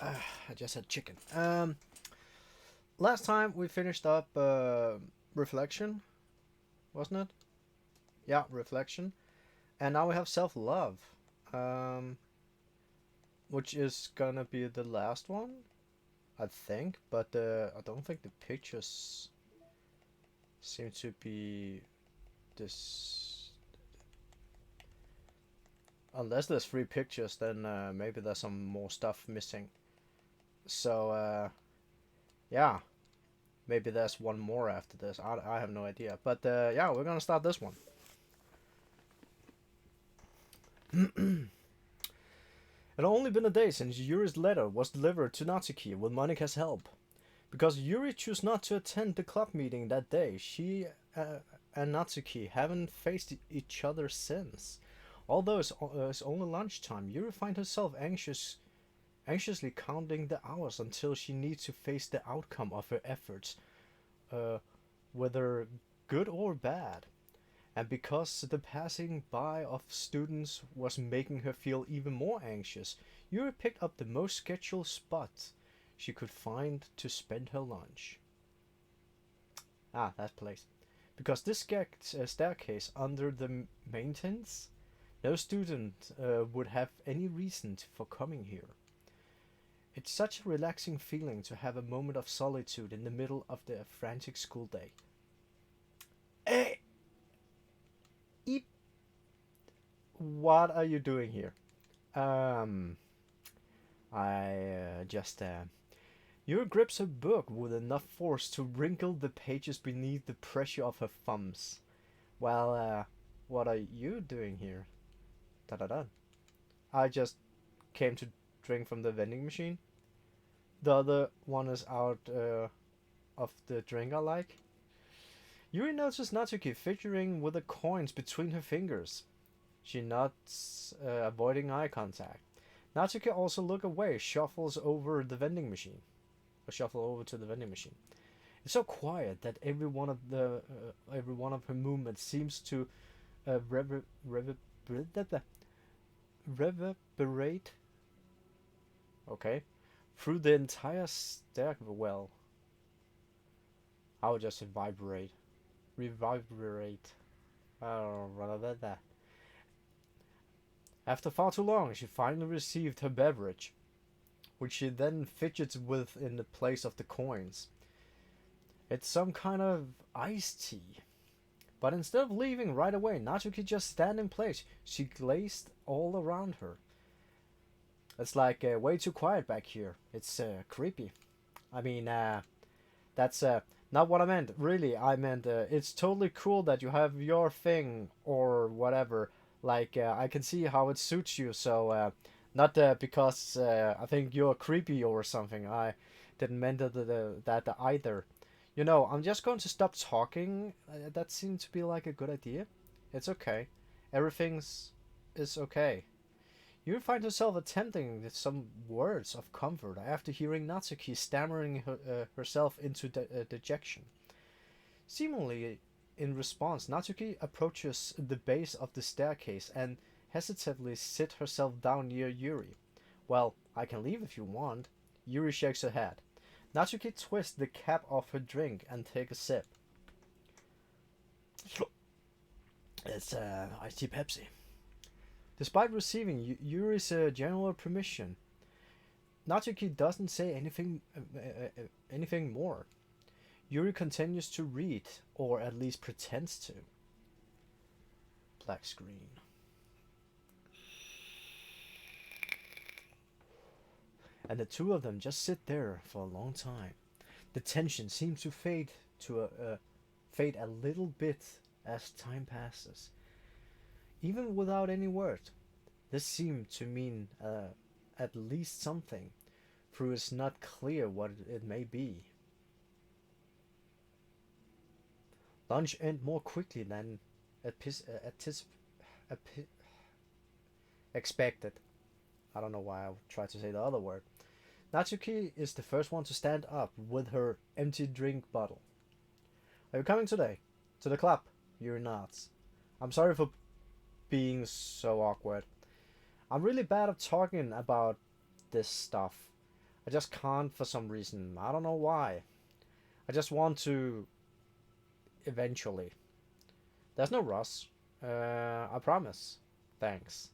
I just had chicken. Last time we finished up reflection, wasn't it? Yeah, reflection. And now we have self-love, um, which is gonna be the last one, I think. But I don't think the pictures seem to be this. Unless there's three pictures, then maybe there's some more stuff missing. So yeah, maybe there's one more after this. I have no idea. But yeah, we're gonna start this one. It had only been a day since Yuri's letter was delivered to Natsuki with Monika's help. Because Yuri chose not to attend the club meeting that day, she and Natsuki haven't faced each other since. Although it's only lunchtime, Yuri finds herself anxiously counting the hours until she needs to face the outcome of her efforts, uh, whether good or bad. And because the passing by of students was making her feel even more anxious, Yuri picked up the most scheduled spot she could find to spend her lunch. Ah, that place. Because this staircase under the maintenance, no student would have any reason for coming here. It's such a relaxing feeling to have a moment of solitude in the middle of the frantic school day. Hey, what are you doing here? Um, I just Yuri grips her book with enough force to wrinkle the pages beneath the pressure of her thumbs. Well, what are you doing here? Da da da. I just came to drink from the vending machine. The other one is out of the drink I like. Yuri notices Natsuki fidgeting with the coins between her fingers. She nods, avoiding eye contact. Natsuki also looks away, shuffles over the vending machine. Or shuffle over to the vending machine. It's so quiet that every one of her movements seems to reverberate. Okay, through the entire stairwell. I would just say reverberate. Oh, rather that. After far too long, she finally received her beverage, which she then fidgets with in the place of the coins. It's some kind of iced tea. But instead of leaving right away, Natsuki just stand in place. She glazed all around her. It's like way too quiet back here. It's creepy. I mean, that's not what I meant. Really, I meant it's totally cool that you have your thing or whatever. Like, I can see how it suits you. So, not because I think you're creepy or something. I didn't mean that either. You know, I'm just going to stop talking. That seemed to be like a good idea. It's okay. Everything's is okay. You find herself attempting some words of comfort after hearing Natsuki stammering herself into dejection. Seemingly in response, Natsuki approaches the base of the staircase and hesitantly sits herself down near Yuri. Well, I can leave if you want. Yuri shakes her head. Natsuki twists the cap off her drink and takes a sip. It's iced tea Pepsi. Despite receiving Yuri's general permission, Natsuki doesn't say anything more. Yuri continues to read, or at least pretends to. Black screen. And the two of them just sit there for a long time. The tension seems to fade a little bit as time passes. Even without any words, this seemed to mean at least something, though it's not clear what it may be. Lunch ended more quickly than expected. I don't know why I tried to say the other word. Natsuki is the first one to stand up with her empty drink bottle. Are you coming today? To the club? Yuri nods. I'm sorry for being so awkward. I'm really bad at talking about this stuff. I just can't for some reason. I don't know why. I just want to eventually. There's no rush. I promise. Thanks.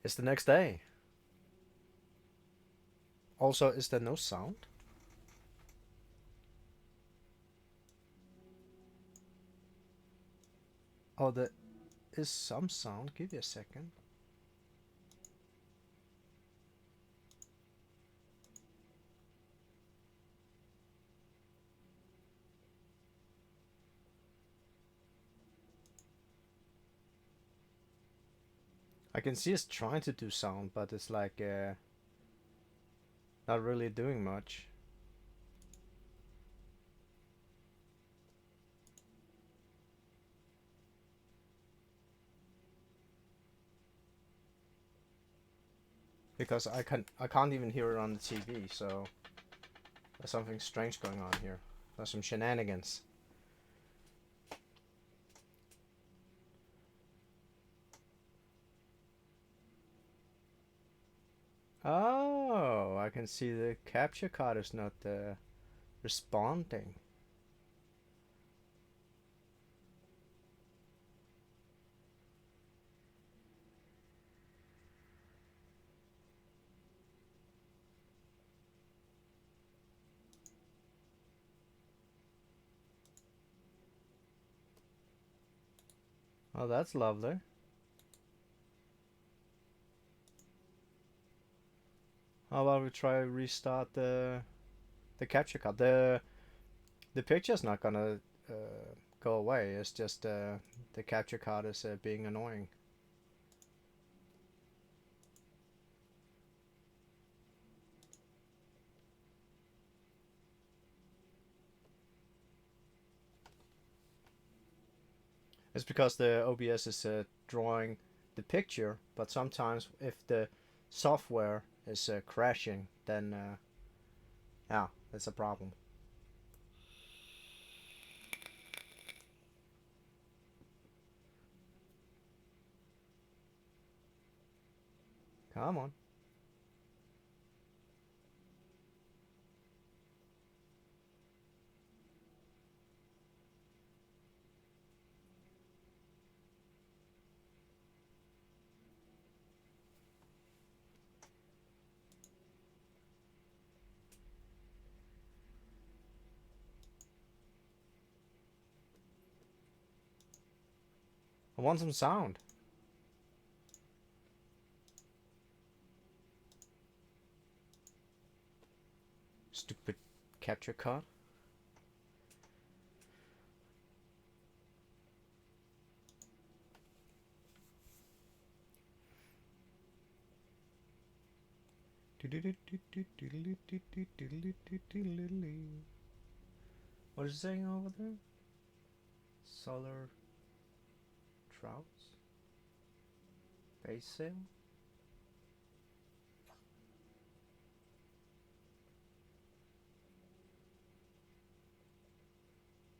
It's the next day. Also, is there no sound? Oh, there is some sound. Give me a second. I can see it's trying to do sound, but it's like not really doing much. Because I can't even hear it on the TV, so there's something strange going on here. There's some shenanigans. Oh, I can see the capture card is not responding. Oh, that's lovely. How about we try restart the capture card? The picture's not gonna go away. It's just the capture card is being annoying. It's because the OBS is drawing the picture, but sometimes if the software is crashing, then yeah, that's a problem. Come on. I want some sound. Stupid capture card. What is it saying over there? Solar trouts? Base sale?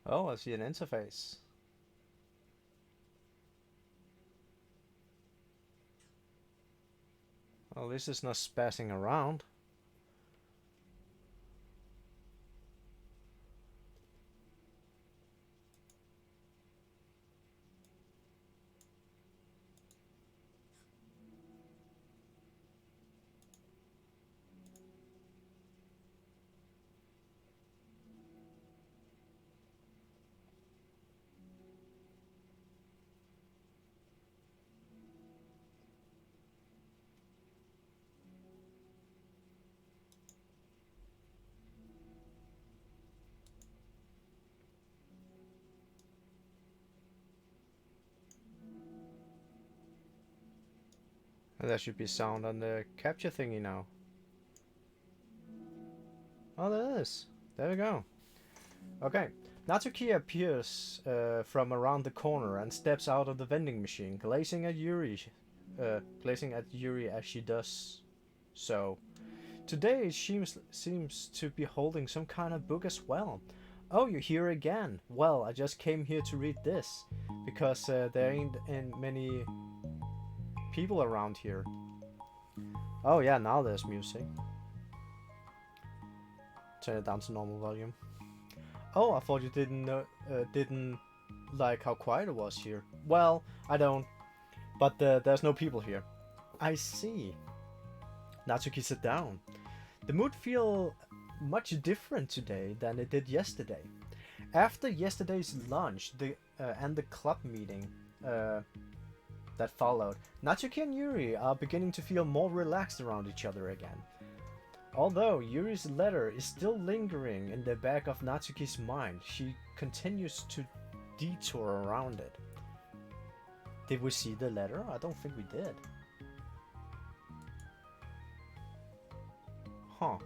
Oh, I see an interface. Well, this is not spazzing around. And there should be sound on the capture thingy now. Oh, there is. There we go. Okay. Natsuki appears from around the corner and steps out of the vending machine, glazing at Yuri as she does so. Today she seems to be holding some kind of book as well. Oh, you're here again. Well, I just came here to read this, because there ain't many people around here. Oh yeah, now there's music. Turn it down to normal volume. Oh, I thought you didn't like how quiet it was here. Well, I don't, but there's no people here. I see. Natsuki, sit down. The mood feels much different today than it did yesterday. After yesterday's lunch and the club meeting that followed, Natsuki and Yuri are beginning to feel more relaxed around each other again. Although Yuri's letter is still lingering in the back of Natsuki's mind, she continues to detour around it. Did we see the letter? I don't think we did. Huh.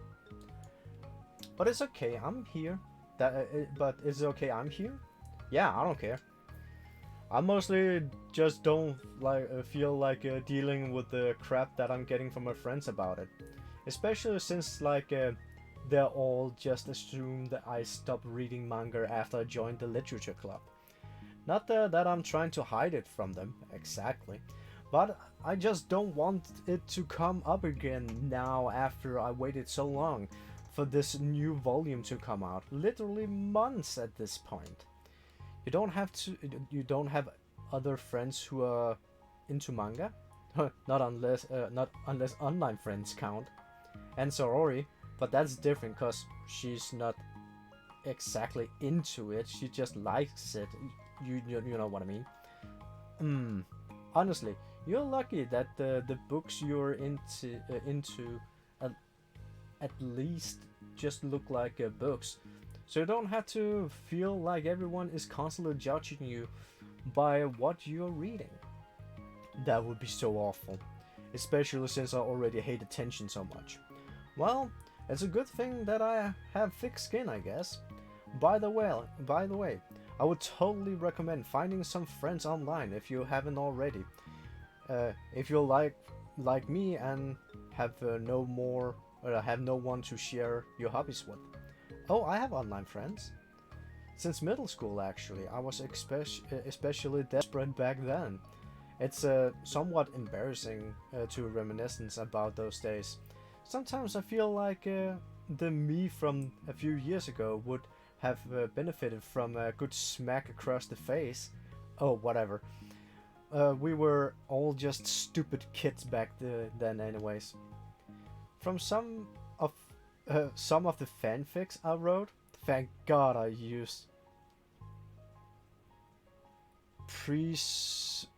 But it's okay, I'm here. But is it okay I'm here? Yeah, I don't care. I mostly just don't feel like dealing with the crap that I'm getting from my friends about it. Especially since they all just assume that I stopped reading manga after I joined the literature club. Not that I'm trying to hide it from them, exactly. But I just don't want it to come up again now after I waited so long for this new volume to come out. Literally months at this point. You don't have other friends who are into manga? not unless online friends count. And Sorori, but that's different because she's not exactly into it, she just likes it. You know what I mean? Honestly, you're lucky that the books you're into at least just look like books, so you don't have to feel like everyone is constantly judging you by what you're reading. That would be so awful, especially since I already hate attention so much. Well, it's a good thing that I have thick skin, I guess. By the way, I would totally recommend finding some friends online if you haven't already. If you're like me and have have no one to share your hobbies with. Oh, I have online friends. Since middle school, actually. I was especially desperate back then. It's somewhat embarrassing to reminisce about those days. Sometimes I feel like the me from a few years ago would have benefited from a good smack across the face. Oh, whatever. We were all just stupid kids back then anyways. From some of the fanfics I wrote, thank God I used priesthood.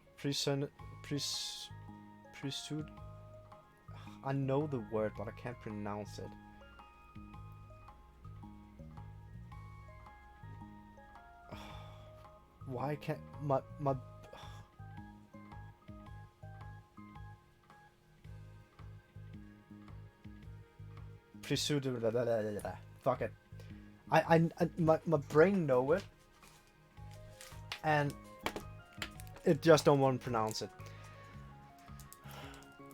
I know the word, but I can't pronounce it. Why can't my fuck it. My brain know it, and it just don't want to pronounce it.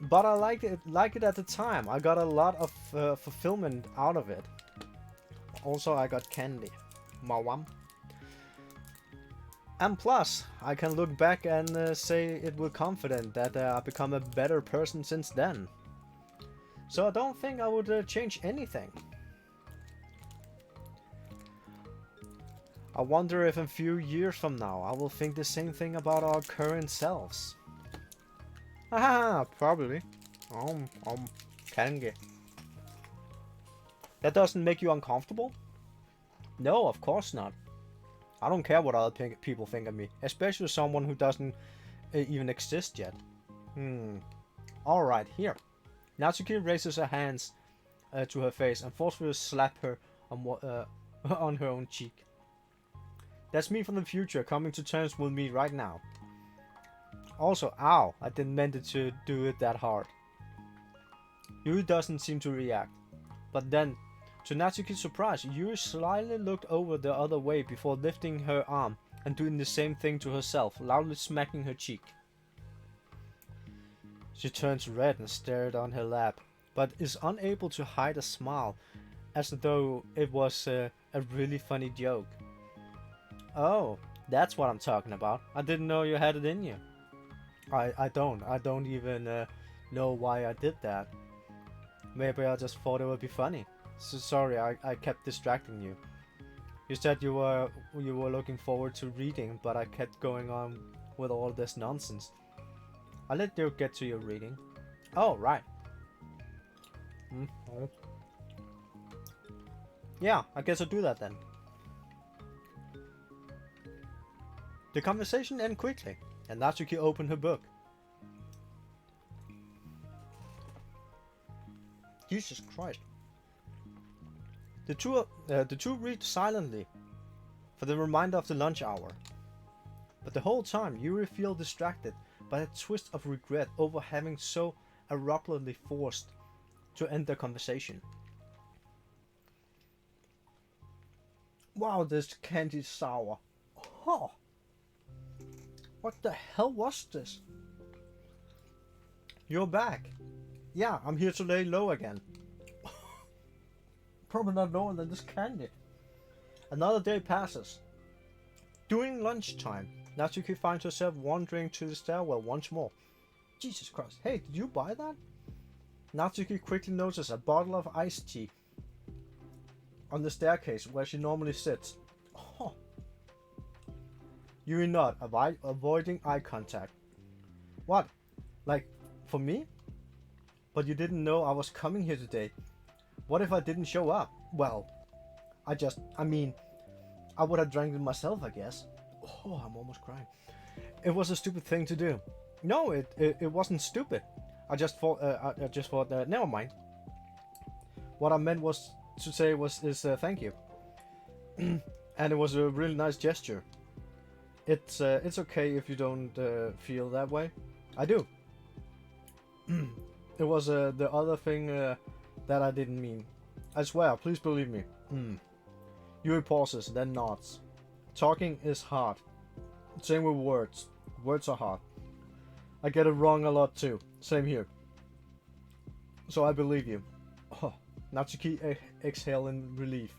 But I like it at the time. I got a lot of fulfillment out of it. Also, I got candy, mawam. And plus, I can look back and say it with confidence that I've become a better person since then. So I don't think I would change anything. I wonder if in a few years from now I will think the same thing about our current selves. Haha, probably. Kange. That doesn't make you uncomfortable? No, of course not. I don't care what other people think of me, especially someone who doesn't even exist yet. Alright, here. Natsuki raises her hands to her face and forcefully slap her on her own cheek. That's me from the future coming to terms with me right now. Also, ow, I didn't mean to do it that hard. Yuri doesn't seem to react. But then, to Natsuki's surprise, Yuri slyly looked over the other way before lifting her arm and doing the same thing to herself, loudly smacking her cheek. She turns red and stared on her lap, but is unable to hide a smile, as though it was a a really funny joke. Oh, that's what I'm talking about. I didn't know you had it in you. I don't even know why I did that. Maybe I just thought it would be funny. So sorry, I kept distracting you. You said you were looking forward to reading, but I kept going on with all this nonsense. I'll let you get to your reading. Oh, right. Mm-hmm. Yeah, I guess I'll do that then. The conversation ended quickly, and Natsuki opened her book. Jesus Christ. The two read silently for the reminder of the lunch hour. But the whole time, Yuri feels distracted by a twist of regret over having so abruptly forced to end the conversation. Wow, this candy is sour. Oh, what the hell was this? You're back. Yeah, I'm here to lay low again. Probably not lower than this candy. Another day passes. During lunchtime, Natsuki finds herself wandering to the stairwell once more. Jesus Christ, hey, did you buy that? Natsuki quickly notices a bottle of iced tea on the staircase where she normally sits. Oh. Yuri nod, avoiding eye contact. What? Like, for me? But you didn't know I was coming here today. What if I didn't show up? Well, I would have drank it myself, I guess. Oh, I'm almost crying. It was a stupid thing to do. No, it wasn't stupid. I just thought, never mind. What I meant was to say is thank you. And it was a really nice gesture. It's okay if you don't feel that way. I do. It was the other thing that I didn't mean. I swear, please believe me. Yuri pauses, then nods. Talking is hard. Same with words. Words are hard. I get it wrong a lot too. Same here. So I believe you. Oh, Natsuki exhale in relief.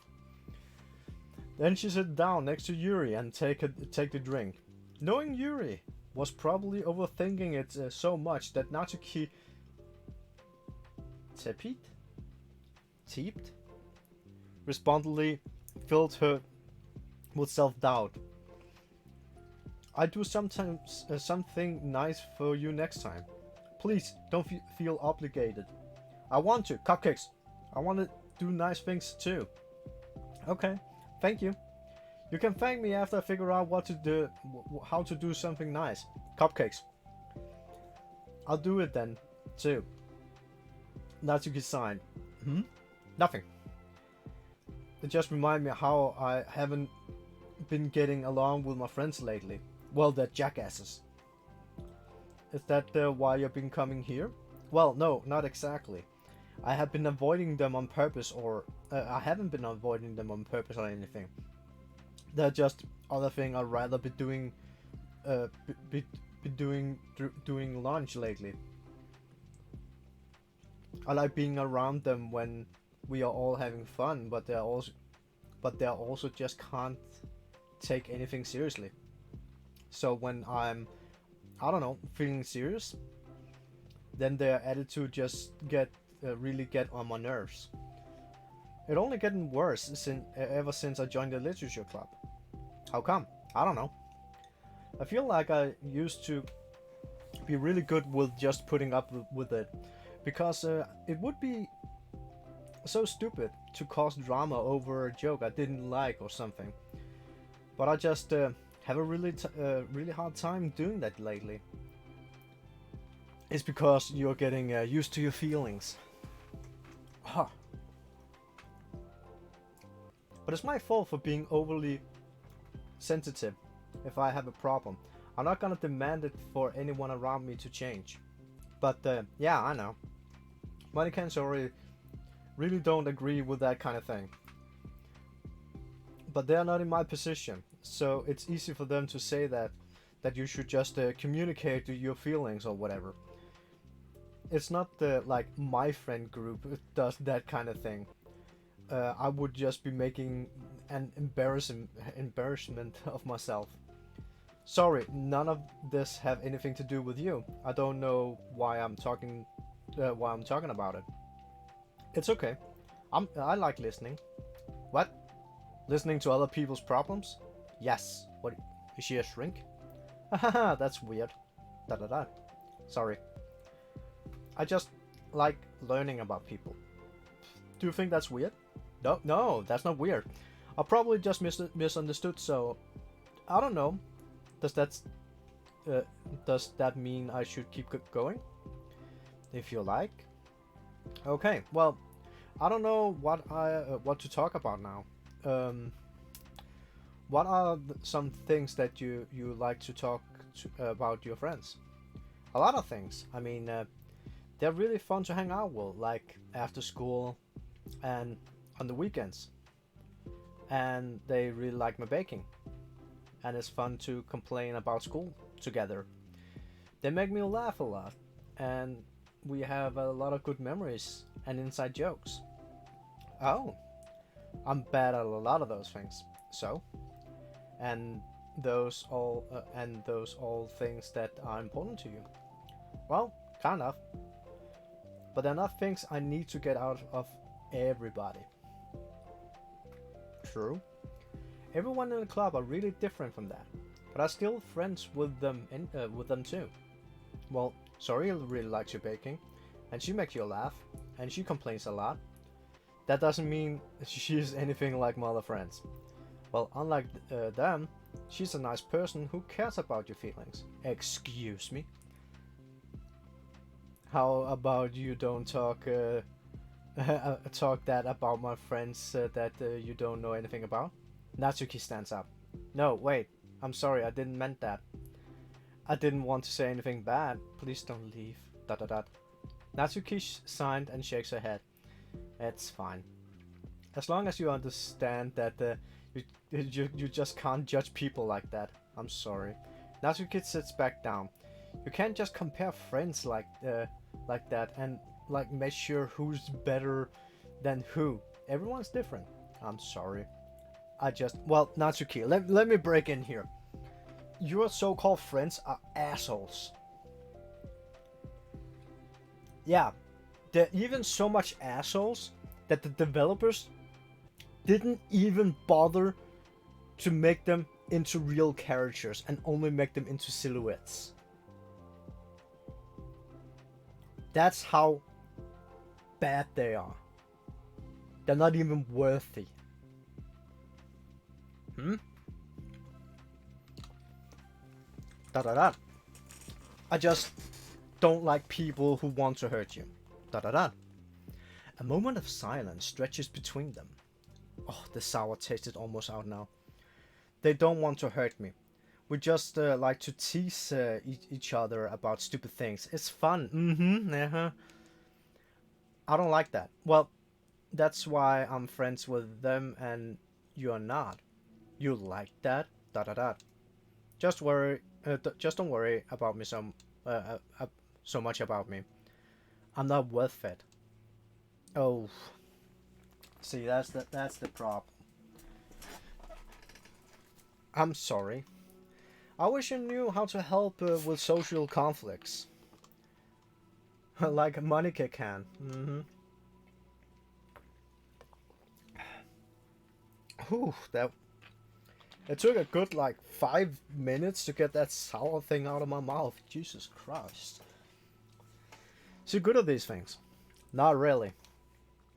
Then she sits down next to Yuri and take the drink. Knowing Yuri was probably overthinking it so much that Natsuki teeped? Respondently filled her with self-doubt. I do sometimes something nice for you next time. Please don't feel obligated. I want to. Cupcakes. I want to do nice things too. Okay, thank you. You can thank me after I figure out how to do something nice. Cupcakes. I'll do it then, too. Natsuki sighed. Nothing. It just reminded me how I haven't been getting along with my friends lately. Well, they're jackasses. Is that why you've been coming here? Well, no, not exactly. I have been avoiding them on purpose, or I haven't been avoiding them on purpose or anything. They're just other thing I'd rather be doing, doing lunch lately. I like being around them when we are all having fun, but they're also just can't take anything seriously. So when I'm, I don't know, feeling serious, then their attitude just really get on my nerves. It only getting worse ever since I joined the literature club. How come? I don't know. I feel like I used to be really good with just putting up with it, because it would be so stupid to cause drama over a joke I didn't like or something. But I just have a really hard time doing that lately. It's because you're getting used to your feelings. Huh. But it's my fault for being overly sensitive. If I have a problem, I'm not gonna demand it for anyone around me to change. But yeah, I know. Money can really don't agree with that kind of thing. But they're not in my position, so it's easy for them to say that you should just communicate your feelings or whatever. It's not like my friend group does that kind of thing. I would just be making an embarrassment of myself. Sorry, none of this have anything to do with you. I don't know why I'm talking about it. It's okay. I like listening. What? Listening to other people's problems? Yes. What? Is she a shrink? Haha, that's weird. Da da da. Sorry. I just like learning about people. Do you think that's weird? No, no, that's not weird. I probably just misunderstood. So I don't know. Does that uh, does that mean I should keep going? If you like. Okay. Well, I don't know what to talk about now. Um, what are some things that you like to talk about your friends? A lot of things. I mean, they're really fun to hang out with, like after school and on the weekends. And they really like my baking. And it's fun to complain about school together. They make me laugh a lot, and we have a lot of good memories and inside jokes. Oh, I'm bad at a lot of those things. So, and those all things that are important to you. Well, kind of, but they're not things I need to get out of everybody. True. Everyone in the club are really different from that, but I'm still friends with them too. Well, Sorry really likes your baking, and she makes you laugh, and she complains a lot. That doesn't mean she's anything like my other friends. Well, unlike them, she's a nice person who cares about your feelings. Excuse me? How about you don't talk talk that about my friends that you don't know anything about? Natsuki stands up. No, wait. I'm sorry, I didn't meant that. I didn't want to say anything bad. Please don't leave. Dot dot dot. Natsuki signed and shakes her head. It's fine. As long as you understand that you just can't judge people like that. I'm sorry. Natsuki sits back down. You can't just compare friends like that and like measure who's better than who. Everyone's different. I'm sorry. Well, Natsuki, let me break in here. Your so-called friends are assholes. Yeah, they're even so much assholes that the developers didn't even bother to make them into real characters and only make them into silhouettes. That's how bad they are. They're not even worthy. Da da da. I just don't like people who want to hurt you. Da da da. A moment of silence stretches between them. Oh, the sour taste is almost out now. They don't want to hurt me. We just like to tease each other about stupid things. It's fun. Uh-huh. I don't like that. Well, that's why I'm friends with them and you're not. You like that? Da da da. Just don't worry about me so much about me. I'm not worth it. Oh, see, that's the problem. I'm sorry. I wish I knew how to help with social conflicts, like Monica can. Whew, that it took a good like 5 minutes to get that sour thing out of my mouth. Jesus Christ. So good at these things? Not really.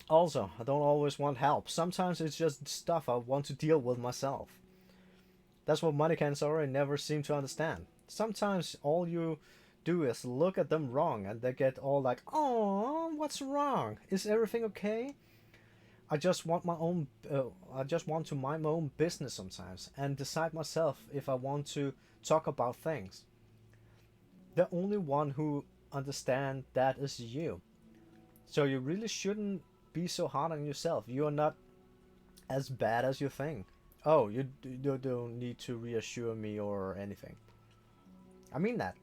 Also, I don't always want help. Sometimes it's just stuff I want to deal with myself. That's what Monica and Sora never seem to understand. Sometimes all you do is look at them wrong and they get all like, "Oh, what's wrong? Is everything okay?" I just want my own. I just want to mind my own business sometimes and decide myself if I want to talk about things. The only one who understand that is you. So you really shouldn't be so hard on yourself. You are not as bad as you think. Oh, you don't need to reassure me or anything. I mean that.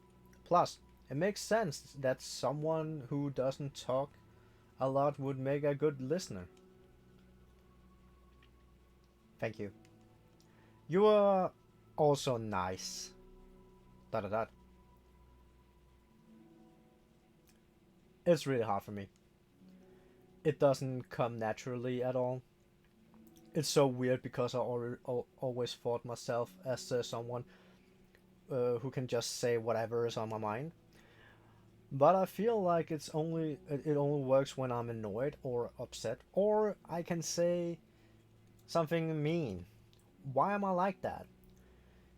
Plus, it makes sense that someone who doesn't talk a lot would make a good listener. Thank you. You are also nice. Dot dot dot. It's really hard for me. It doesn't come naturally at all. It's so weird because always thought myself as someone who can just say whatever is on my mind. But I feel like it only works when I'm annoyed or upset, or I can say something mean. Why am I like that?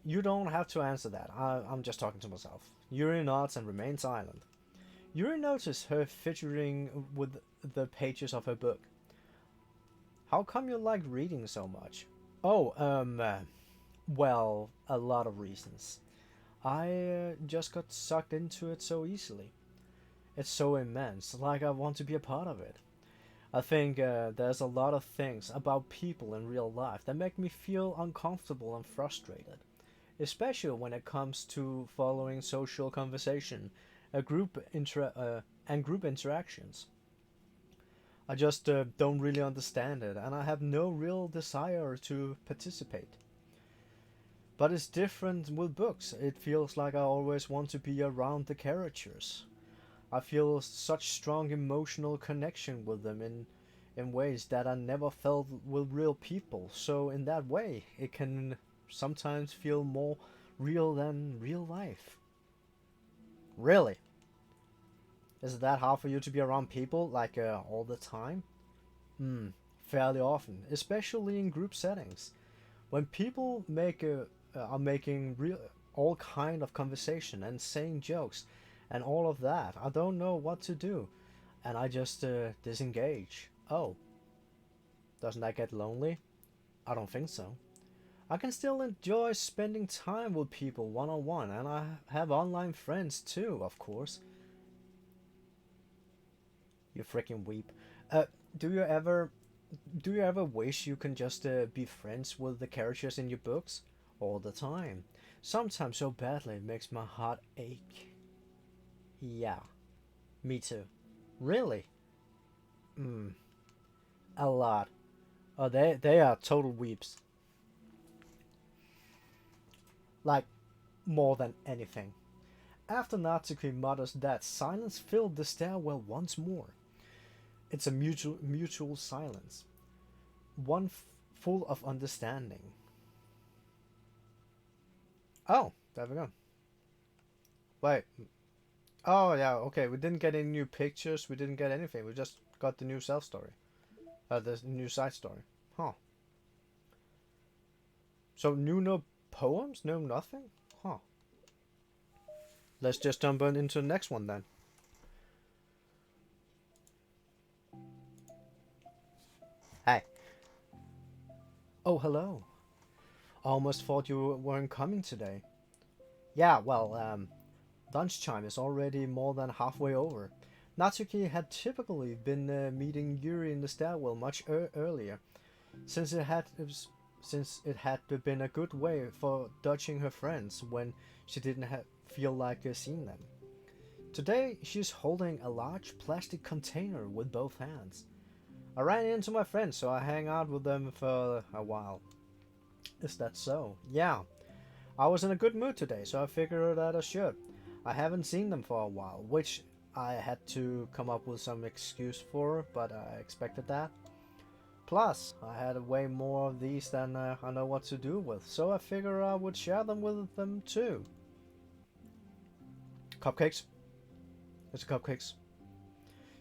You don't have to answer that. I'm just talking to myself. Yuri nods and remains silent. Yuri notices her fidgeting with the pages of her book. How come you like reading so much? Oh, well, a lot of reasons. I just got sucked into it so easily. It's so immense, like I want to be a part of it. I think there's a lot of things about people in real life that make me feel uncomfortable and frustrated, especially when it comes to following social conversation, and group interactions. I just don't really understand it, and I have no real desire to participate. But it's different with books. It feels like I always want to be around the characters. I feel such strong emotional connection with them in ways that I never felt with real people. So in that way, it can sometimes feel more real than real life. Really? Is it that hard for you to be around people like all the time? Hmm, fairly often, especially in group settings. When people are making real all kind of conversation and saying jokes and all of that, I don't know what to do, and I just disengage. Oh, doesn't that get lonely? I don't think so. I can still enjoy spending time with people one on one, and I have online friends too, of course. You freaking weep. Uh, do you ever do you ever wish you can just be friends with the characters in your books all the time? Sometimes so badly it makes my heart ache. Yeah, me too. Really? Hmm, a lot. Oh, they are total weeps. Like more than anything. After Natsuki mutters that, silence filled the stairwell once more. It's a mutual silence, one full of understanding. Oh, there we go. Wait. Oh yeah, okay. We didn't get any new pictures. We didn't get anything. We just got the new self story. The new side story. Huh. So new no poems, no nothing. Huh. Let's just jump on into the next one then. Hey. Oh hello. Almost thought you weren't coming today. Yeah, well, lunchtime is already more than halfway over. Natsuki had typically been meeting Yuri in the stairwell much earlier, since since it had been a good way for dodging her friends when she didn't feel like seeing them. Today, she's holding a large plastic container with both hands. I ran into my friends, so I hang out with them for a while. Is that so? Yeah. I was in a good mood today, so I figured that I should. I haven't seen them for a while, which I had to come up with some excuse for, but I expected that. Plus, I had way more of these than I know what to do with, so I figured I would share them with them too. Cupcakes? It's cupcakes.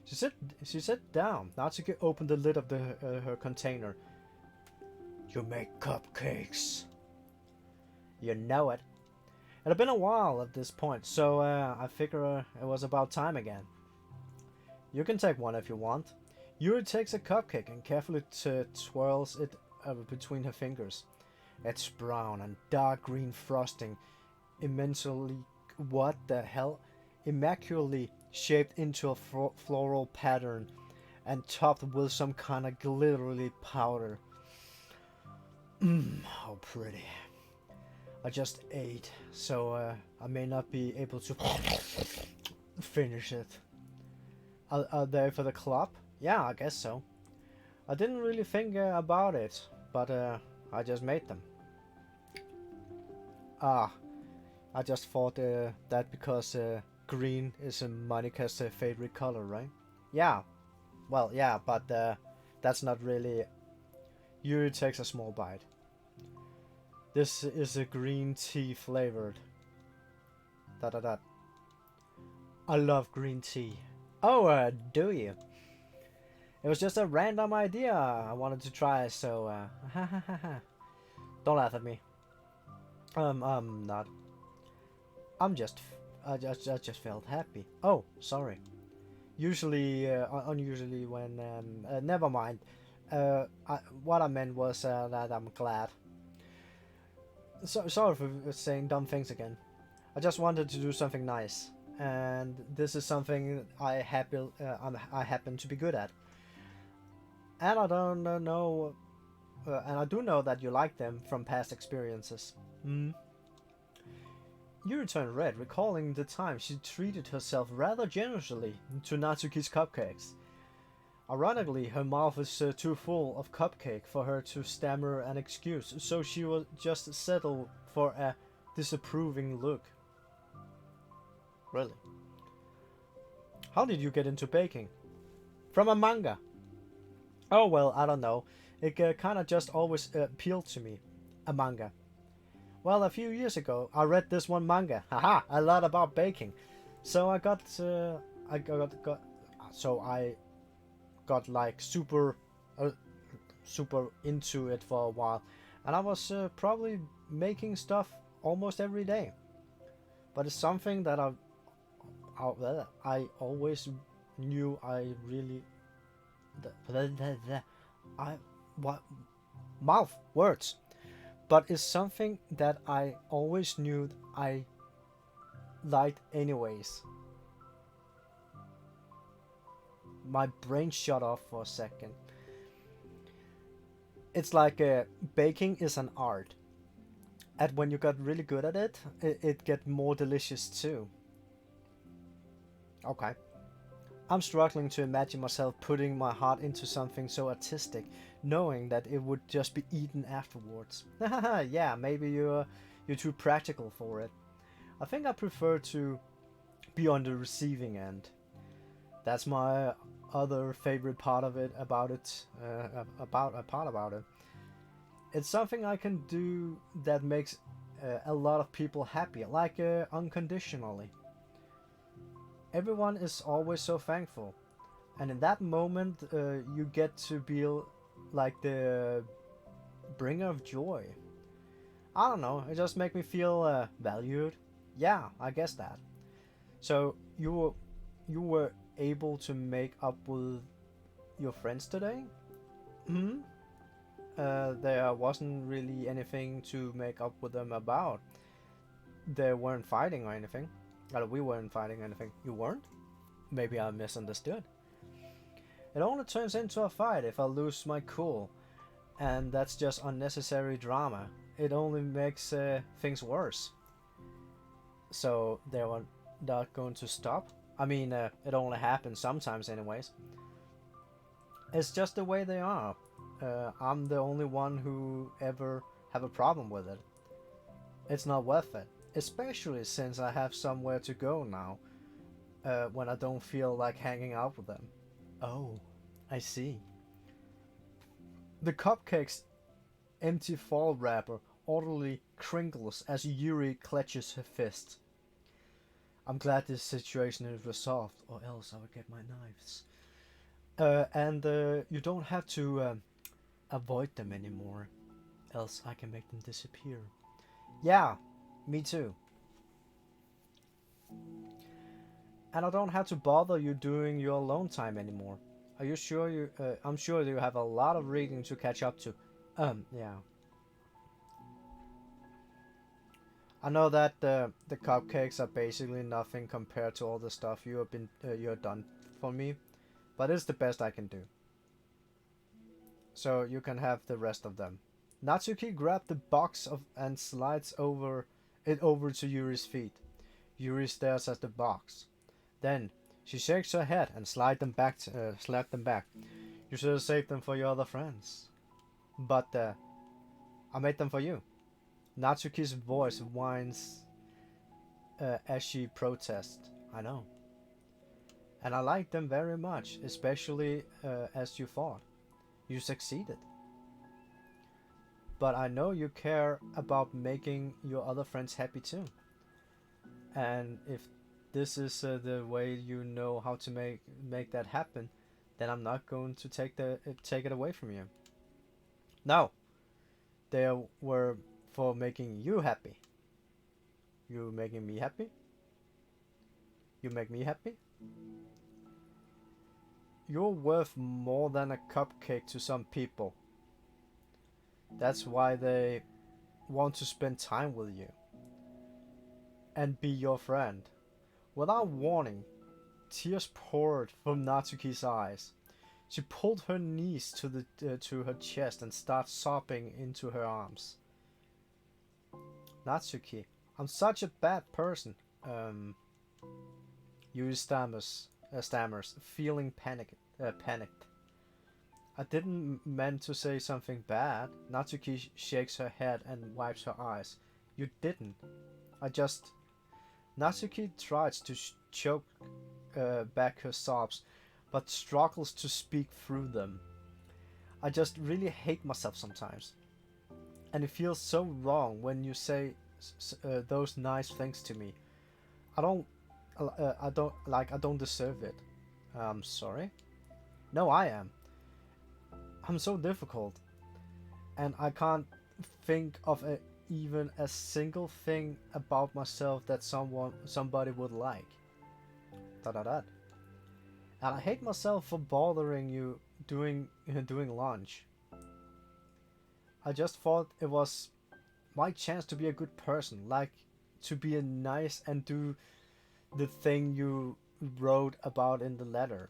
She sat, she sat down. Natsuki opened the lid of her container. You make cupcakes. You know it. It had been a while at this point, so I figure it was about time again. You can take one if you want. Yuri takes a cupcake and carefully twirls it between her fingers. It's brown and dark green frosting, immensely what the hell? Immaculately shaped into a floral pattern and topped with some kind of glittery powder. Mmm, how pretty. I just ate, so I may not be able to finish it. Are they for the club? Yeah, I guess so. I didn't really think about it, but I just made them. Ah, I just thought that because green is Monica's favorite color, right? Yeah, well, yeah, but that's not really. Yuri takes a small bite. This is a green tea flavored. Da da da. I love green tea. Oh, do you? It was just a random idea I wanted to try, so ha ha ha ha. Don't laugh at me. I'm not. I'm just. I just felt happy. Oh, sorry. Usually, unusually when. Never mind. What I meant was that I'm glad. So sorry for saying dumb things again. I just wanted to do something nice, and this is something I happen to be good at. And I don't know, and I do know that you like them from past experiences. Hmm. You turned red, recalling the time she treated herself rather generously to Natsuki's cupcakes. Ironically, her mouth is too full of cupcake for her to stammer an excuse, so she will just settle for a disapproving look. Really? How did you get into baking? From a manga. Oh well, I don't know. It kind of just always appealed to me. A manga. Well, a few years ago, I read this one manga. Haha, a lot about baking. So I got like uh, super into it for a while, and I was probably making stuff almost every day. But it's something that I always knew I really I what mouth words. But it's something that I always knew I liked anyways. My brain shut off for a second. It's like baking is an art, and when you got really good at it, it get more delicious too. Okay. I'm struggling to imagine myself putting my heart into something so artistic, knowing that it would just be eaten afterwards. Yeah, maybe you're too practical for it. I think I prefer to be on the receiving end. That's my other favorite part of it about it. About a part about it. It's something I can do that makes a lot of people happy, like unconditionally. Everyone is always so thankful, and in that moment, you get to be like the bringer of joy. I don't know. It just makes me feel valued. Yeah, I guess that. So you were able to make up with your friends today? Hmm. There wasn't really anything to make up with them about. They weren't fighting or anything. We weren't fighting anything. You weren't? Maybe I misunderstood. It only turns into a fight if I lose my cool, and that's just unnecessary drama. It only makes things worse. So they were not going to stop? I mean, it only happens sometimes anyways. It's just the way they are. I'm the only one who ever have a problem with it. It's not worth it. Especially since I have somewhere to go now, when I don't feel like hanging out with them. Oh, I see. The cupcake's empty foil wrapper orderly crinkles as Yuri clutches her fist. I'm glad this situation is resolved, or else I would get my knives. And you don't have to avoid them anymore, else I can make them disappear. Yeah, me too. And I don't have to bother you during your alone time anymore. Are you sure you? I'm sure you have a lot of reading to catch up to. Yeah. I know that the cupcakes are basically nothing compared to all the stuff you have done for me, but it's the best I can do. So you can have the rest of them. Natsuki grabbed the box of and slides over to Yuri's feet. Yuri stares at the box. Then she shakes her head and slide them back. You should have saved them for your other friends. But I made them for you. Natsuki's voice whines as she protests. I know. And I like them very much, especially as you fought. You succeeded. But I know you care about making your other friends happy too. And if this is the way you know how to make that happen, then I'm not going to take it away from you. No, they were for making you happy. You making me happy? You make me happy? You're worth more than a cupcake to some people. That's why they want to spend time with you and be your friend. Without warning, tears poured from Natsuki's eyes. She pulled her knees to her chest and started sobbing into her arms. Natsuki, I'm such a bad person. Yui stammers, feeling panicked. I didn't meant to say something bad. Natsuki shakes her head and wipes her eyes. You didn't. I just... Natsuki tries to choke back her sobs, but struggles to speak through them. I just really hate myself sometimes. And it feels so wrong when you say those nice things to me. I don't deserve it. I'm sorry? No, I am. I'm so difficult. And I can't think of even a single thing about myself that somebody would like. Da. And I hate myself for bothering you doing lunch. I just thought it was my chance to be a good person, like to be a nice and do the thing you wrote about in the letter.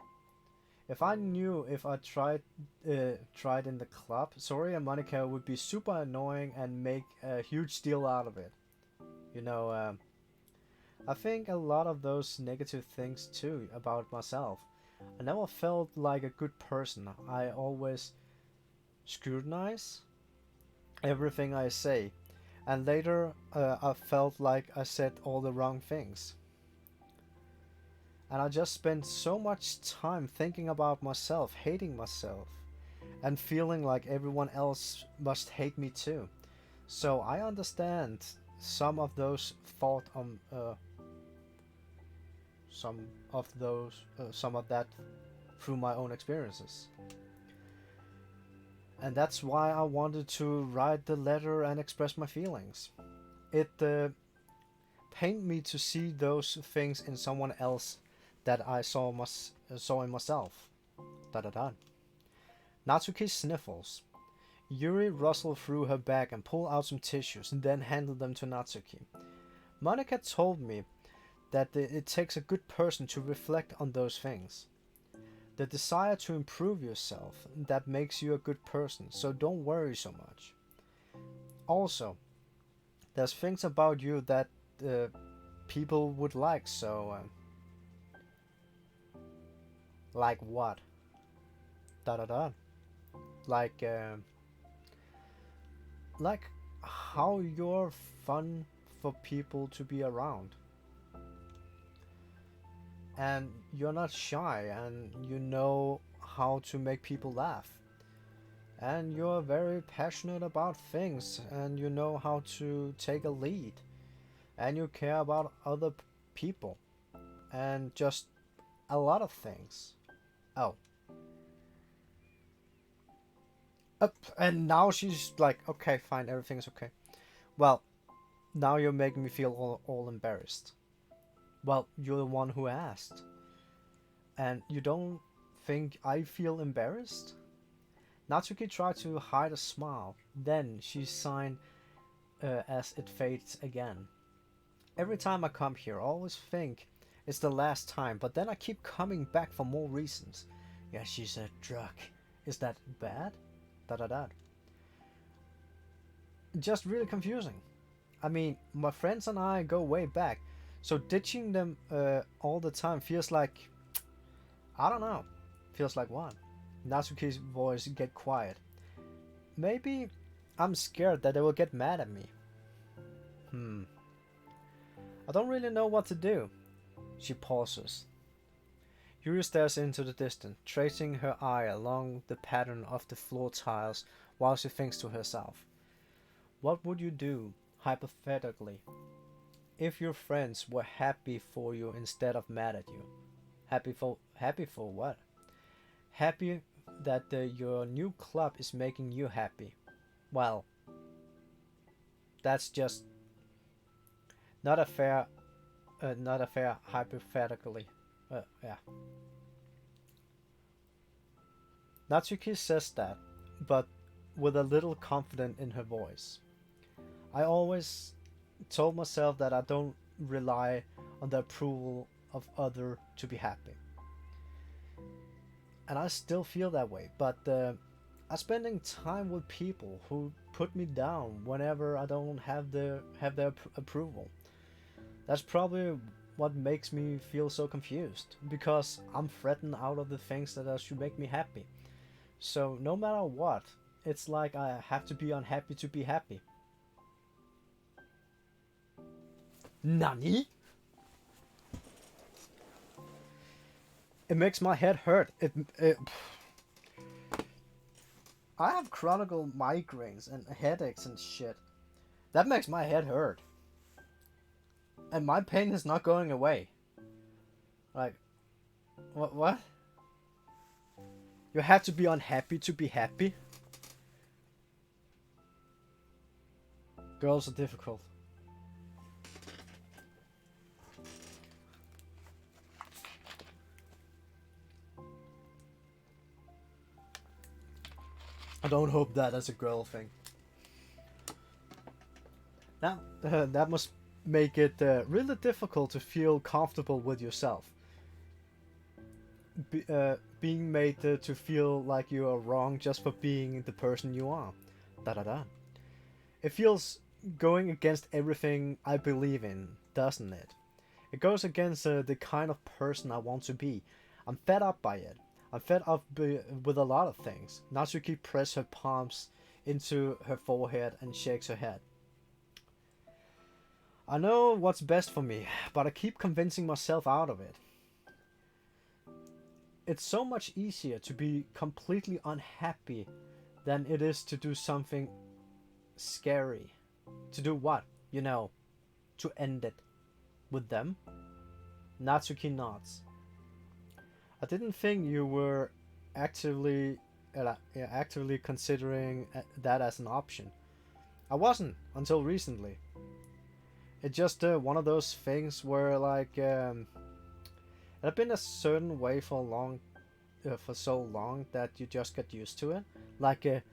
If I knew if I tried in the club, Sori and Monica would be super annoying and make a huge deal out of it. You know, I think a lot of those negative things too about myself. I never felt like a good person. I always scrutinize everything I say, and later I felt like I said all the wrong things. And I just spent so much time thinking about myself, hating myself, and feeling like everyone else must hate me too. So I understand some of those thought some of that through my own experiences. And that's why I wanted to write the letter and express my feelings. It pained me to see those things in someone else that I saw in myself. Da. Natsuki sniffles. Yuri rustled through her bag and pulled out some tissues, and then handed them to Natsuki. Monica told me that it takes a good person to reflect on those things. The desire to improve yourself, that makes you a good person, so don't worry so much. Also, there's things about you that people would like, so... like what? Da. Like how you're fun for people to be around. And you're not shy, and you know how to make people laugh. And you're very passionate about things, and you know how to take a lead. And you care about other people. And just a lot of things. Oh. And now she's like, okay, fine, everything's okay. Well, now you're making me feel all embarrassed. Well, you're the one who asked. And you don't think I feel embarrassed? Natsuki tried to hide a smile. Then she sighed as it fades again. Every time I come here, I always think it's the last time, but then I keep coming back for more reasons. Yeah, she's a drug. Is that bad? Da. Just really confusing. I mean, my friends and I go way back, so ditching them all the time feels like... I don't know. Feels like what? Natsuki's voice get quiet. Maybe I'm scared that they will get mad at me. I don't really know what to do. She pauses. Yuri stares into the distance, tracing her eye along the pattern of the floor tiles while she thinks to herself. What would you do, hypothetically, if your friends were happy for you instead of mad at you? Happy for what? Happy that your new club is making you happy. Well, that's just not a fair, hypothetically. Yeah. Natsuki says that, but with a little confidence in her voice. I always told myself that I don't rely on the approval of other to be happy. And I still feel that way, but I'm spending time with people who put me down whenever I don't have their approval. That's probably what makes me feel so confused, because I'm threatened out of the things that should make me happy. So no matter what, it's like I have to be unhappy to be happy. Nani? It makes my head hurt. I have chronic migraines and headaches and shit. That makes my head hurt. And my pain is not going away. Like, what? You have to be unhappy to be happy? Girls are difficult. I don't hope that as a girl thing. That must make it really difficult to feel comfortable with yourself. Being made to feel like you are wrong just for being the person you are. Da da da. It feels going against everything I believe in, doesn't it? It goes against the kind of person I want to be. I'm fed up by it. I'm fed up with a lot of things. Natsuki presses her palms into her forehead and shakes her head. I know what's best for me, but I keep convincing myself out of it. It's so much easier to be completely unhappy than it is to do something scary. To do what? You know, to end it. With them? Natsuki nods. I didn't think you were actively considering that as an option. I wasn't until recently. It's just one of those things where like it had been a certain way for so long that you just get used to it. Like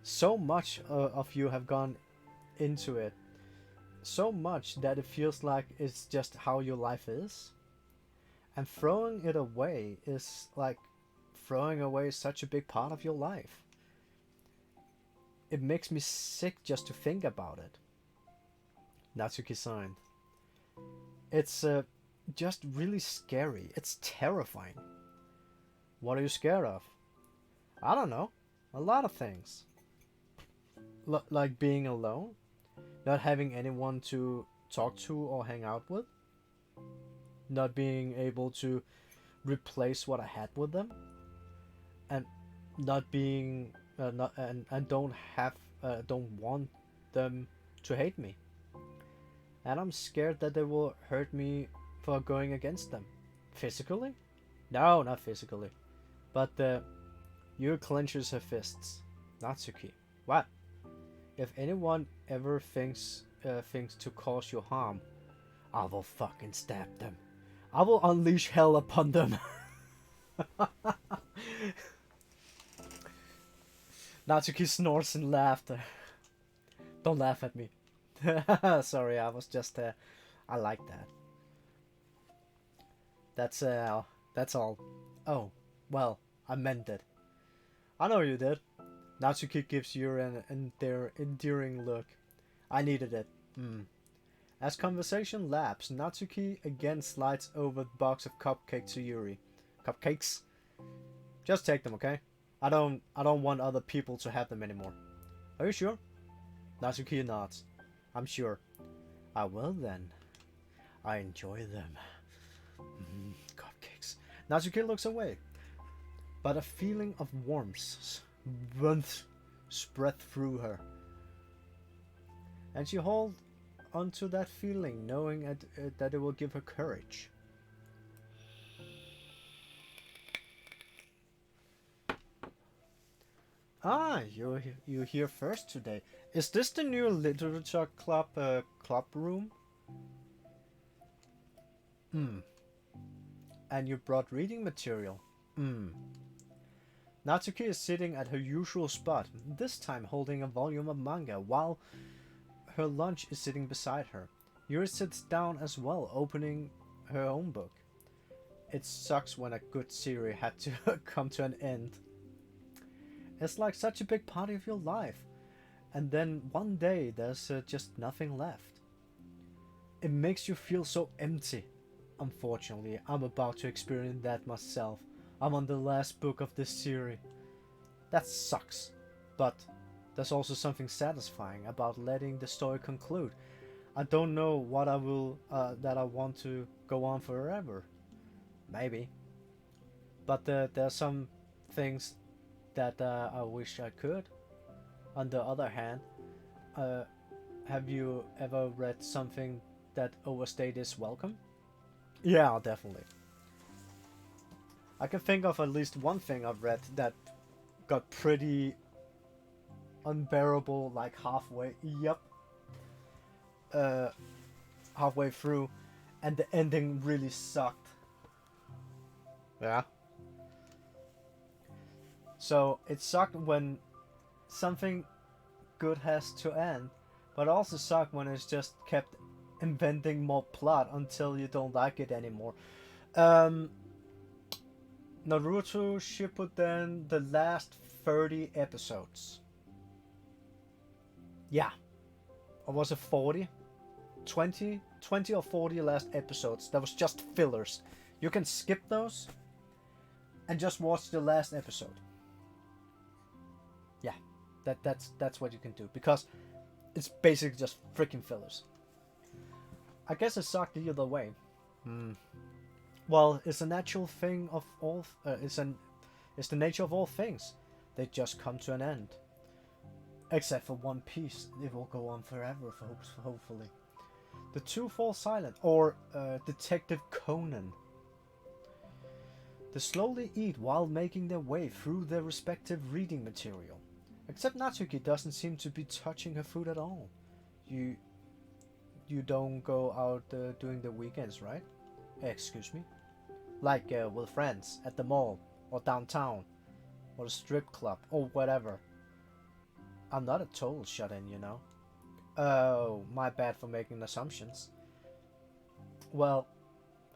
so much of you have gone into it, so much that it feels like it's just how your life is. And throwing it away is like throwing away such a big part of your life. It makes me sick just to think about it. Natsuki signed. It's just really scary. It's terrifying. What are you scared of? I don't know. A lot of things. Like being alone? Not having anyone to talk to or hang out with? Not being able to replace what I had with them, and not being not and don't want them to hate me, and I'm scared that they will hurt me for going against them. Physically? No, not physically, but Yu clenches her fists. Natsuki, what? If anyone ever thinks to cause you harm, I will fucking stab them. I will unleash hell upon them. Natsuki snorts in laughter. Don't laugh at me. Sorry, I was just I like that. That's all. Oh, well, I meant it. I know you did. Natsuki gives you an endearing look. I needed it. As conversation laps, Natsuki again slides over the box of cupcakes to Yuri. Cupcakes? Just take them, okay? I don't want other people to have them anymore. Are you sure? Natsuki nods. I'm sure. I will then. I enjoy them. Cupcakes. Natsuki looks away, but a feeling of warmth spread through her. And she holds onto that feeling, knowing that it will give her courage. Ah, you're here first today. Is this the new literature club room? Hmm. And you brought reading material? Hmm. Natsuki is sitting at her usual spot, this time holding a volume of manga, while her lunch is sitting beside her. Yuri sits down as well, opening her own book. It sucks when a good series had to come to an end. It's like such a big part of your life, and then one day there's just nothing left. It makes you feel so empty. Unfortunately, I'm about to experience that myself. I'm on the last book of this series. That sucks, but there's also something satisfying about letting the story conclude. I don't know what I will that I want to go on forever. Maybe, but there are some things that I wish I could. On the other hand, uh, have you ever read something that overstayed its welcome? Yeah, definitely. I can think of at least one thing I've read that got pretty unbearable like halfway. Yep. Uh, Halfway through, and the ending really sucked. Yeah. So it sucked when something good has to end, but also sucked when it's just kept inventing more plot until you don't like it anymore. Um, Naruto Shippuden, the last 30 episodes. Yeah. Or was it 40? 20 or 40 last episodes. That was just fillers. You can skip those and just watch the last episode. Yeah. That's what you can do, because it's basically just freaking fillers. I guess it sucked the other way. Well, it's a natural thing of all. It's the nature of all things. They just come to an end. Except for One Piece, it will go on forever, hopefully. The Two Fall Silent, or Detective Conan. They slowly eat while making their way through their respective reading material. Except Natsuki doesn't seem to be touching her food at all. You don't go out during the weekends, right? Excuse me? Like with friends at the mall, or downtown, or the strip club, or whatever. I'm not a total shut-in, you know. Oh, my bad for making assumptions. Well,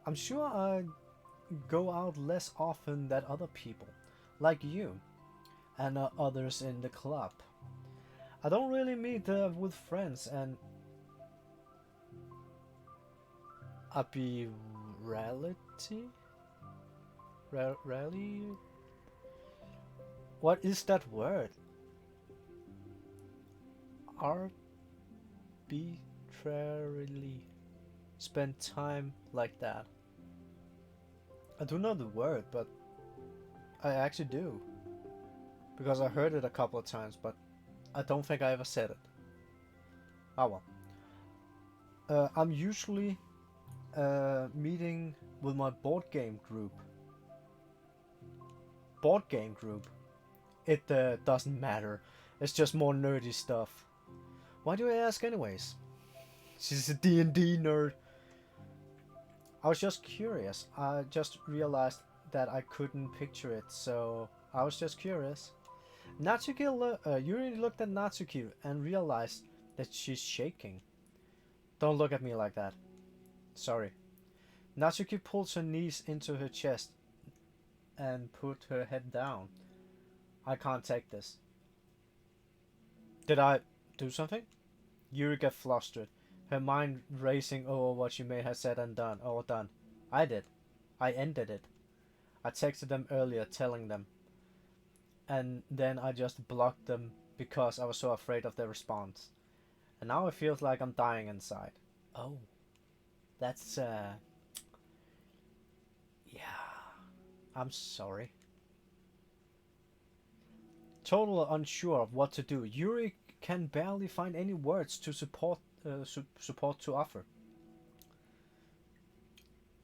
I'm sure I go out less often than other people, like you, and others in the club. I don't really meet with friends, and reality? Rally? What is that word? Arbitrarily spend time like that. I do know the word, but I actually do. Because I heard it a couple of times, but I don't think I ever said it. Oh well. I'm usually meeting with my board game group. Board game group? It doesn't matter. It's just more nerdy stuff. Why do I ask anyways? She's a D&D nerd. I was just curious. I just realized that I couldn't picture it, so I was just curious. Yuri looked at Natsuki and realized that she's shaking. Don't look at me like that. Sorry. Natsuki pulls her knees into her chest and put her head down. I can't take this. Did I do something? Yuri got flustered, her mind racing over what she may have said and done. I did. I ended it. I texted them earlier telling them. And then I just blocked them because I was so afraid of their response. And now it feels like I'm dying inside. Oh, that's, yeah, I'm sorry. Totally unsure of what to do, Yuri can barely find any words to support to offer.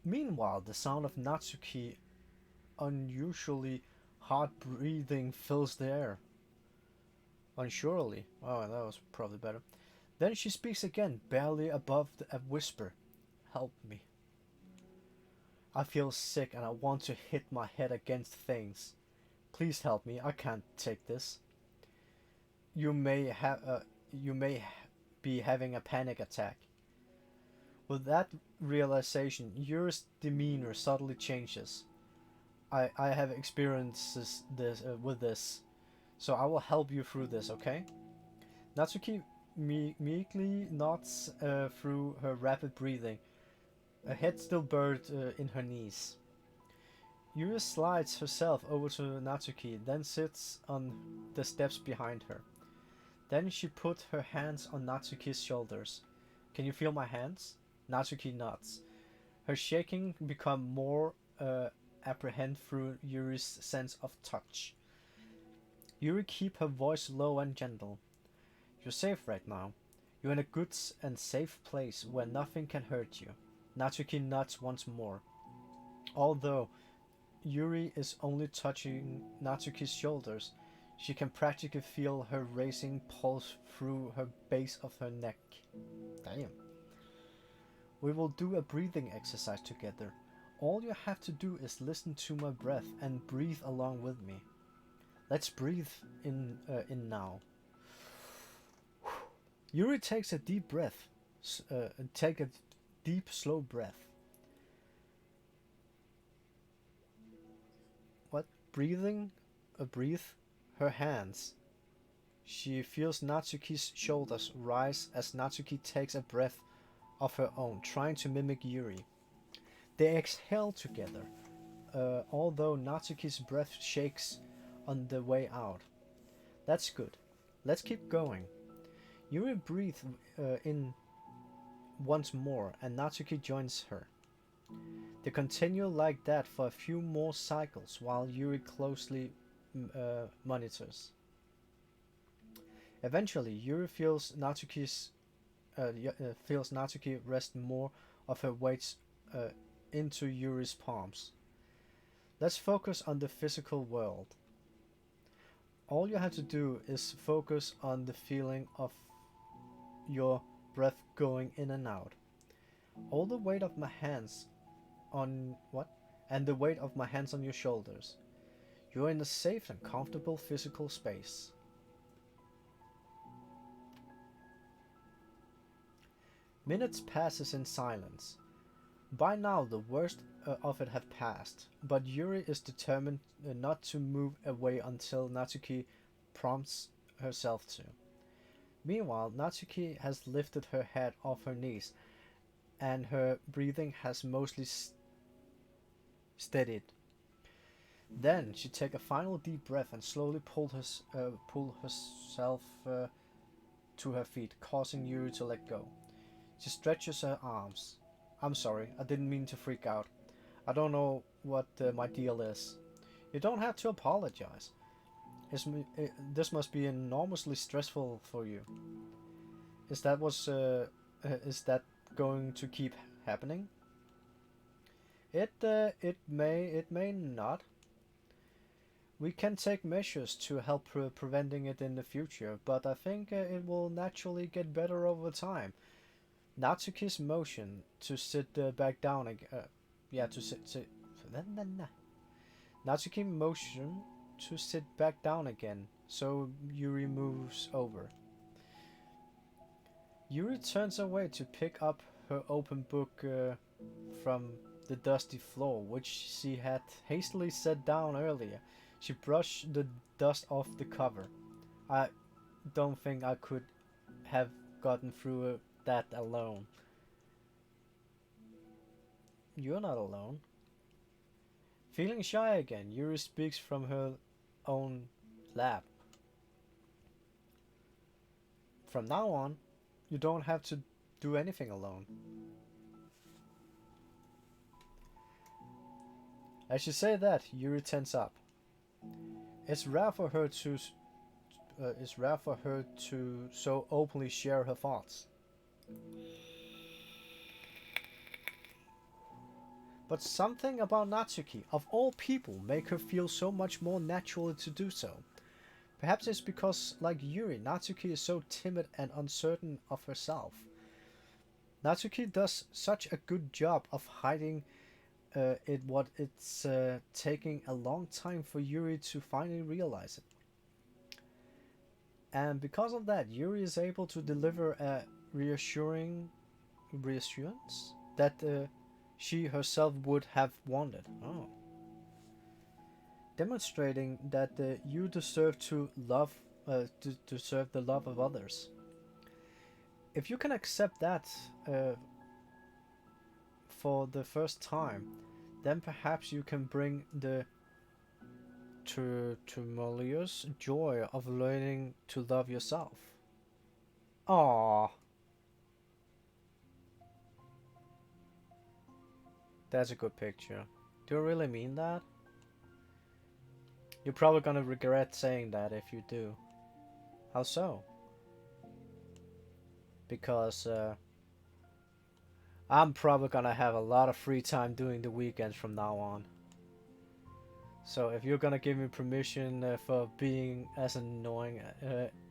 Meanwhile, the sound of Natsuki unusually hard breathing fills the air. Unsurely. Oh, that was probably better. Then she speaks again, barely above a whisper. Help me. I feel sick and I want to hit my head against things. Please help me. I can't take this. You may have you may be having a panic attack. With that realization, Yuri's demeanor subtly changes. I have experiences this with this, so I will help you through this, okay? Natsuki meekly nods through her rapid breathing, a head still buried in her knees. Yuri slides herself over to Natsuki, then sits on the steps behind her. Then she put her hands on Natsuki's shoulders. Can you feel my hands? Natsuki nods. Her shaking become more apprehend through Yuri's sense of touch. Yuri keep her voice low and gentle. You're safe right now. You're in a good and safe place where nothing can hurt you. Natsuki nods once more. Although Yuri is only touching Natsuki's shoulders, she can practically feel her racing pulse through her base of her neck. Damn. We will do a breathing exercise together. All you have to do is listen to my breath and breathe along with me. Let's breathe in now. Yuri takes a deep breath. Take a deep, slow breath. What? Breathing? Breathe? Her hands. She feels Natsuki's shoulders rise as Natsuki takes a breath of her own, trying to mimic Yuri. They exhale together, although Natsuki's breath shakes on the way out. That's good. Let's keep going. Yuri breathes in once more, and Natsuki joins her. They continue like that for a few more cycles while Yuri closely monitors. Eventually, Yuri feels Natsuki rest more of her weight into Yuri's palms. Let's focus on the physical world. All you have to do is focus on the feeling of your breath going in and out. All the weight of my hands on what? And the weight of my hands on your shoulders. You're in a safe and comfortable physical space. Minutes passes in silence. By now the worst of it have passed, but Yuri is determined not to move away until Natsuki prompts herself to. Meanwhile, Natsuki has lifted her head off her knees, and her breathing has mostly steadied. Then she takes a final deep breath and slowly pull herself to her feet, causing Yuri to let go. She stretches her arms. I'm sorry, I didn't mean to freak out. I don't know what my deal is. You don't have to apologize. This must be enormously stressful for you. Is that going to keep happening? It may not. We can take measures to help preventing it in the future, but I think it will naturally get better over time. Natsuki's motion to sit back down again. To sit. Natsuki motion to sit back down again, so Yuri moves over. Yuri turns away to pick up her open book from the dusty floor, which she had hastily set down earlier. She brushed the dust off the cover. I don't think I could have gotten through that alone. You're not alone. Feeling shy again, Yuri speaks from her own lap. From now on, you don't have to do anything alone. As you say that, Yuri tense up. It's rare for her to so openly share her thoughts. But something about Natsuki, of all people, make her feel so much more natural to do so. Perhaps it's because, like Yuri, Natsuki is so timid and uncertain of herself. Natsuki does such a good job of hiding it's taking a long time for Yuri to finally realize it. And because of that, Yuri is able to deliver a reassurance that she herself would have wanted. Oh. Demonstrating that you deserve to deserve the love of others. If you can accept that for the first time, then perhaps you can bring the tremulous joy of learning to love yourself. Aww. That's a good picture. Do you really mean that? You're probably gonna regret saying that if you do. How so? Because I'm probably gonna have a lot of free time during the weekends from now on. So if you're gonna give me permission for being as annoying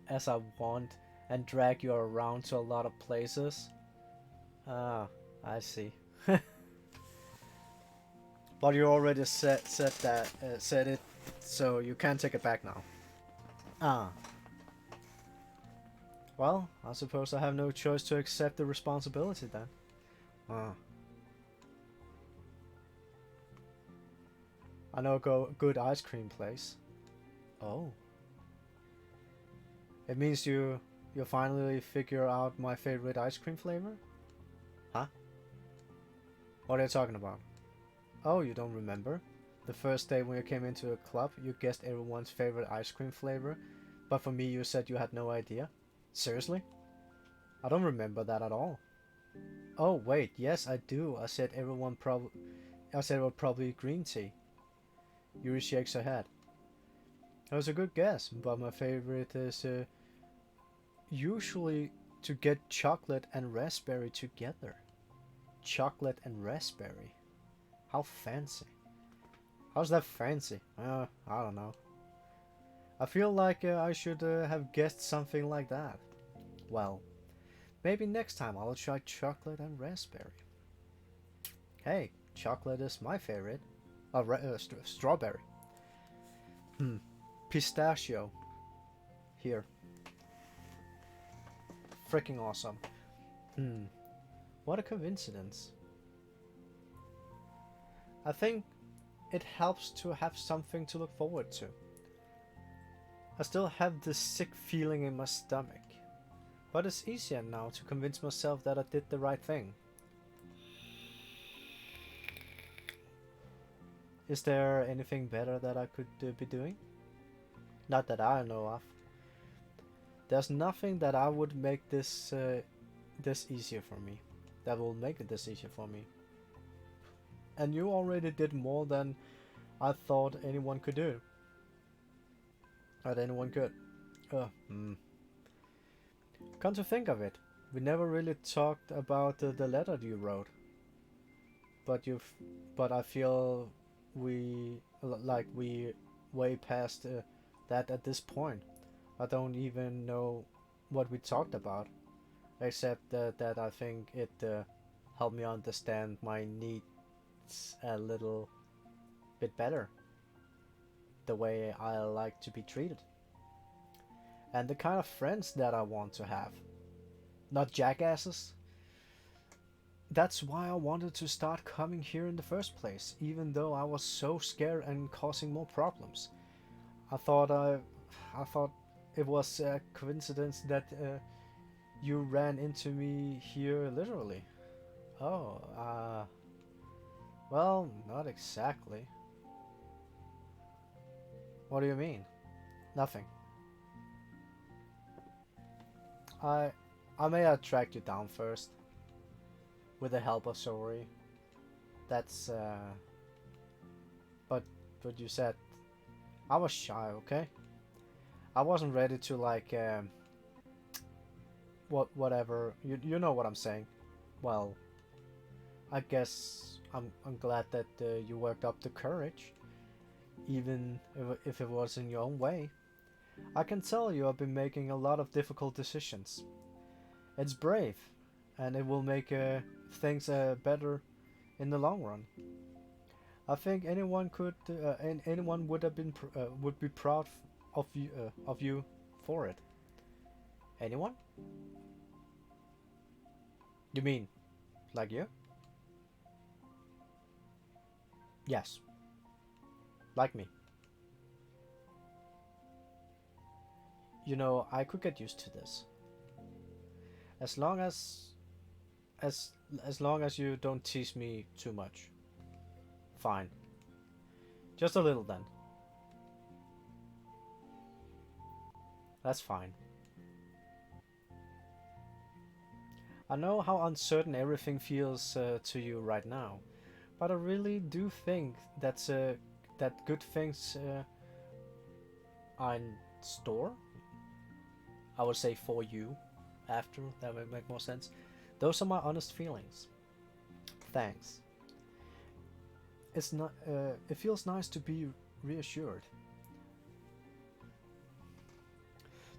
as I want and drag you around to a lot of places, I see. But you already said it, so you can't take it back now. Well, I suppose I have no choice to accept the responsibility then. I know a good ice cream place. Oh. It means you finally figure out my favorite ice cream flavor? Huh? What are you talking about? Oh, you don't remember? The first day when you came into a club, you guessed everyone's favorite ice cream flavor, but for me you said you had no idea? Seriously? I don't remember that at all. Oh wait, yes I do. I said it was probably green tea. Yuri shakes her head. That was a good guess, but my favorite is usually to get chocolate and raspberry together. Chocolate and raspberry. How fancy. How's that fancy? I don't know. I feel like I should have guessed something like that. Well, maybe next time I'll try chocolate and raspberry. Hey, chocolate is my favorite. Strawberry. Pistachio. Here. Freaking awesome. What a coincidence. I think it helps to have something to look forward to. I still have this sick feeling in my stomach, but it's easier now to convince myself that I did the right thing. Is there anything better that I could be doing? Not that I know of. There's nothing that I would make this easier for me. That will make it this easier for me. And you already did more than I thought anyone could do. That anyone could. Come to think of it, we never really talked about the letter you wrote. But I feel we way past that at this point. I don't even know what we talked about, except that I think it helped me understand my needs a little bit better, the way I like to be treated, and the kind of friends that I want to have, not jackasses. That's why I wanted to start coming here in the first place, even though I was so scared and causing more problems. I thought it was a coincidence that you ran into me here literally. Oh, well, not exactly. What do you mean? Nothing. I may have tracked you down first with the help of Sori. That's but you said I was shy, okay? I wasn't ready to like whatever. You know what I'm saying. Well, I guess I'm glad that you worked up the courage, even if it was in your own way. I can tell you have been making a lot of difficult decisions. It's brave, and it will make things better in the long run. I think anyone would have been would be proud of you for it. Anyone? You mean like you? Yes, like me. You know, I could get used to this. As long as as long as you don't tease me too much. Fine. Just a little then. That's fine. I know how uncertain everything feels to you right now, but I really do think that good things are in store. I would say for you. After that would make more sense. Those are my honest feelings. Thanks. It's not. It feels nice to be reassured.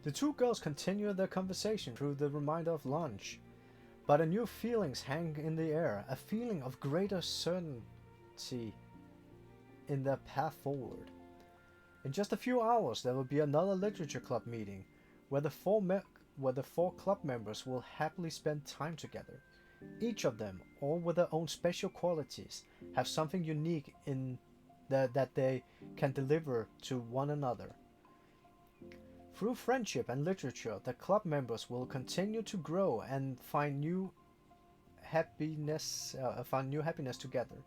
The two girls continue their conversation through the remainder of lunch, but a new feelings hang in the air, a feeling of greater certainty in their path forward. In just a few hours, there will be another literature club meeting, where the four club members will happily spend time together. Each of them, all with their own special qualities, have something unique in that they can deliver to one another. Through friendship and literature, the club members will continue to grow and find new happiness together.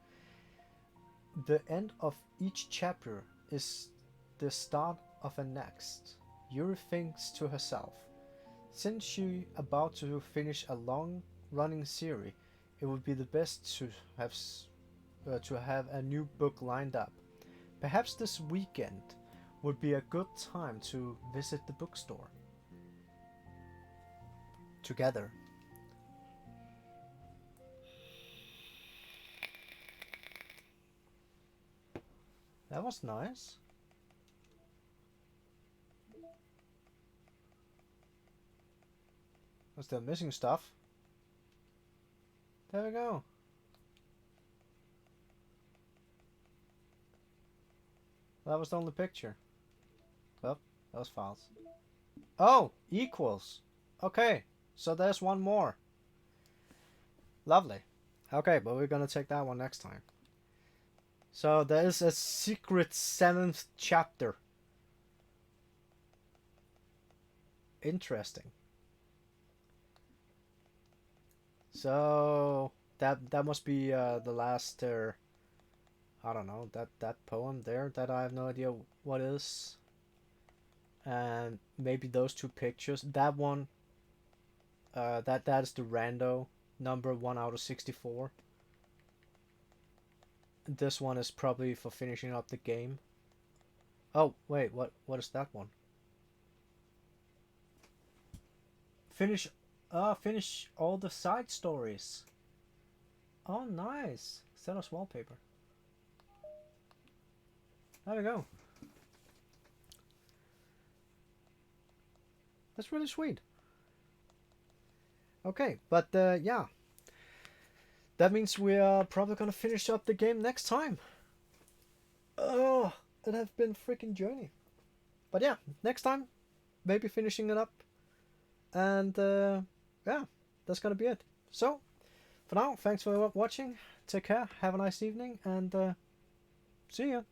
The end of each chapter is the start of a next. Yuri thinks to herself, since she about to finish a long-running series, it would be the best to have a new book lined up. Perhaps this weekend would be a good time to visit the bookstore together. That was nice. Was there missing stuff? There we go. That was the only picture. Well, that was false. Oh, equals. Okay, so there's one more. Lovely. Okay, but we're gonna take that one next time. So there is a secret seventh chapter. Interesting. So that must be the last. I don't know that poem there that I have no idea what is. And maybe those two pictures. That one. That is the rando number 1 out of 64. This one is probably for finishing up the game. Oh wait, what is that one? Finish all the side stories. Oh, nice. Set us wallpaper. There we go. That's really sweet. Okay, but yeah. That means we are probably gonna finish up the game next time. Oh, it has been a freaking journey. But yeah, next time, maybe finishing it up. And yeah, that's gonna be it. So, for now, thanks for watching. Take care, have a nice evening, and see ya.